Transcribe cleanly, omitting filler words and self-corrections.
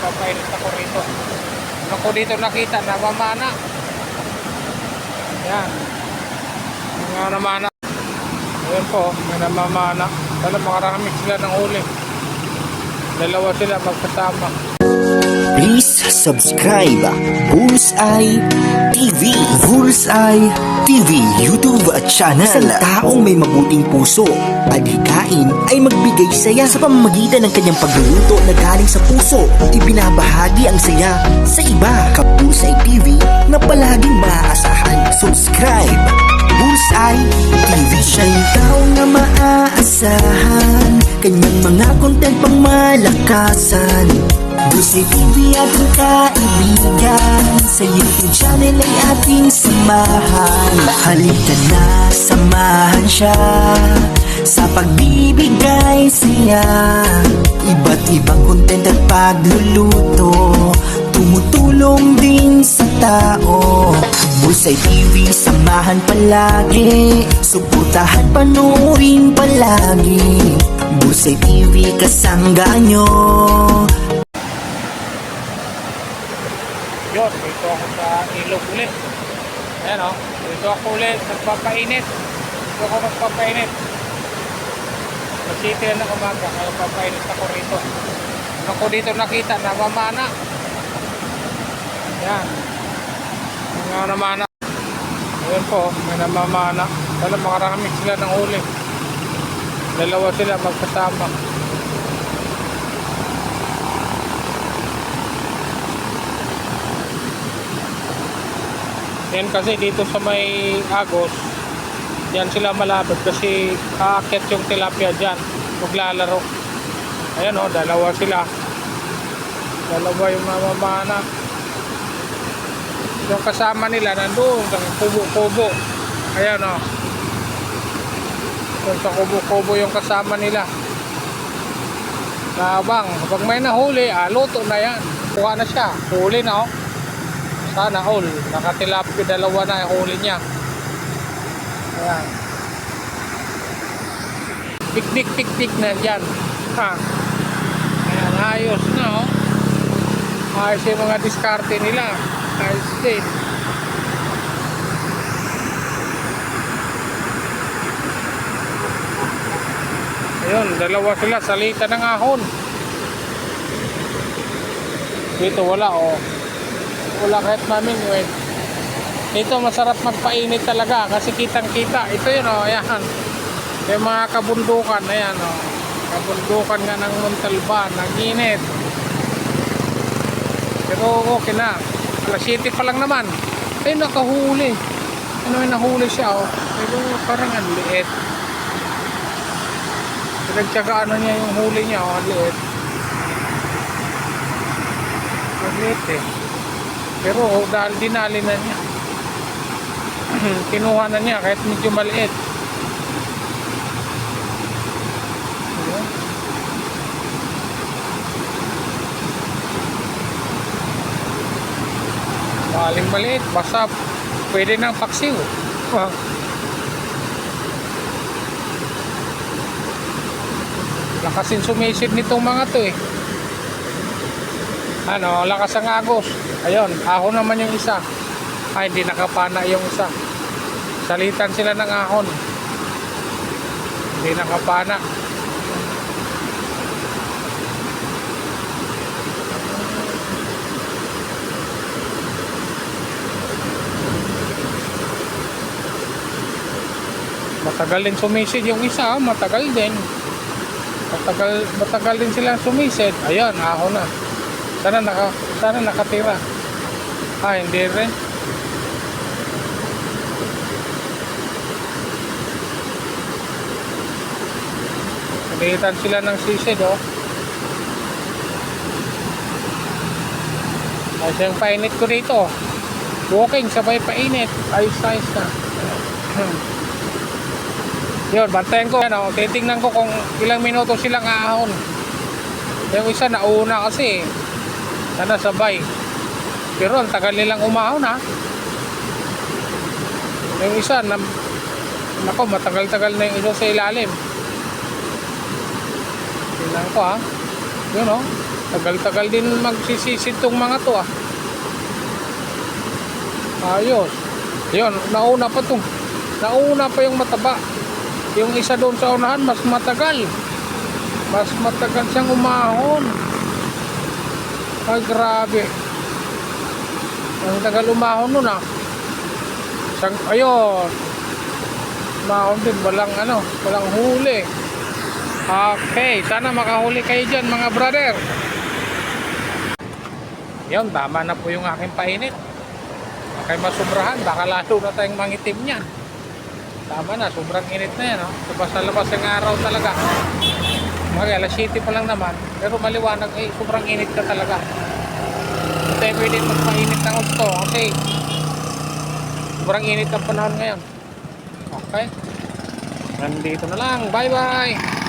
nagpapainit ako rito. Ano ko dito nakita, namamana. Yan. Mga namana. Ayan po, may namamana. Dahil makaramit sila ng huli. Dalawa sila magkasama. Please subscribe Bullseye TV. Bullseye TV YouTube channel. Isang taong may mabuting puso, adhikain ay magbigay saya sa pamamagitan ng kanyang pagluluto na galing sa puso. Ibinabahagi ang saya sa iba. Bullseye TV na palaging maaasahan. Subscribe Bullseye TV. Siya'y tao na maaasahan, kanyang mga content pang malakasan. Bullseye TV ating kaibigan, sa YouTube channel ay ating samahan. Halika na, samahan siya sa pagbibigay saya. Iba't ibang content at pagluluto, tumutulong din sa tao. Bullseye TV, samahan palagi, suportahan, panoorin palagi. Bullseye TV, kasangga nyo. Yun, dito ako sa ilog ulit. Ayan o, dito ako ulit, nagpapainit. Dito ako nagpapainit. Masiti na ng umaga, kaya papainit ako rito. Ano ko dito nakita, namamana. Ayan. Mga namana. Ayan po, may namamana. Dahil makaramit sila ng huli. Dalawa sila magkasama. Yan kasi dito sa may Agos, yan sila malapit kasi aakyat yung tilapia dyan, maglalaro. Ayan o, dalawa sila. Dalawa yung mamamana. Yung kasama nila nandun sa kubo-kubo. Ayan o. Doon sa kubo-kubo yung kasama nila. Nabang, pag may nahuli, luto na yan. Kuha na siya, huli na o. Sana all, nakatilapio, dalawa na yung huli niya. Ayan. Piknik na dyan. Ha. Ayan, ayos na oh. Ayos yung mga diskarte nila. Ayos din. Ayun, dalawa sila, salita ng ahon. Dito wala oh. Wala kahit mamingwit. Ito masarap magpainit talaga kasi kitang kita. Ito yun o, ayan. Yung mga kabundukan, ayan o. Kabundukan nga ng Montalban, nag-init. Pero okay na. Alas 7 pa lang naman. Ay nakahuli. Ano yung nahuli siya o. Pero parang ang liit. Pinagtsagaan na niya yung huli niya o, ang liit. Ang liit eh. Pero dahil dinali na niya. Kinuha na niya kahit medyo maliit. Maling maliit, basta pwede nang paksiw. Lakasin sumisid nitong mga to eh. Ano, lakas ang agos. Ayun, ahon naman yung isa. Ay, hindi nakapana yung isa. Salitan sila ng ahon. Hindi nakapana. Matagal din sumisid yung isa, matagal din. Matagal din sila sumisid. Ayun, ahon na. Sana nakatira. Hindi rin. Nagitan sila ng sisid oh. Ay siyang painit ko dito. Walking sabay painit. Ayos na. Yun, bantayan ko. Ano, titingnan ko kung ilang minuto silang aahon. Yung isa nauna kasi. Sana sabay. Pero ang tagal nilang umahon ha. Yung isa nako, matagal-tagal na yung isa sa ilalim. Tingnan ko ha. Yun oh. Tagal-tagal din magsisisid tong mga to ah. Ayos. Yun, nauna pa to. Nauna pa yung mataba. Yung isa doon sa unahan, mas matagal. Mas matagal siyang umahon. Ay, grabe. Ang tagal umahon nun ah. Ayun. Umahon din, walang huli. Okay, sana makahuli kayo dyan mga brother. Yun, tama na po yung aking painit. Kaya masubrahan, baka lalo na tayong mangitim niyan. Tama na, sobrang init na yan. Labas na labas yung araw talaga. Mga alas 7 pa lang naman. Pero maliwanag, sobrang init ka talaga. Hindi pwede magpainit ng gusto kasi sobrang init ang panahon ngayon. Okay? Nandito na lang. Bye bye!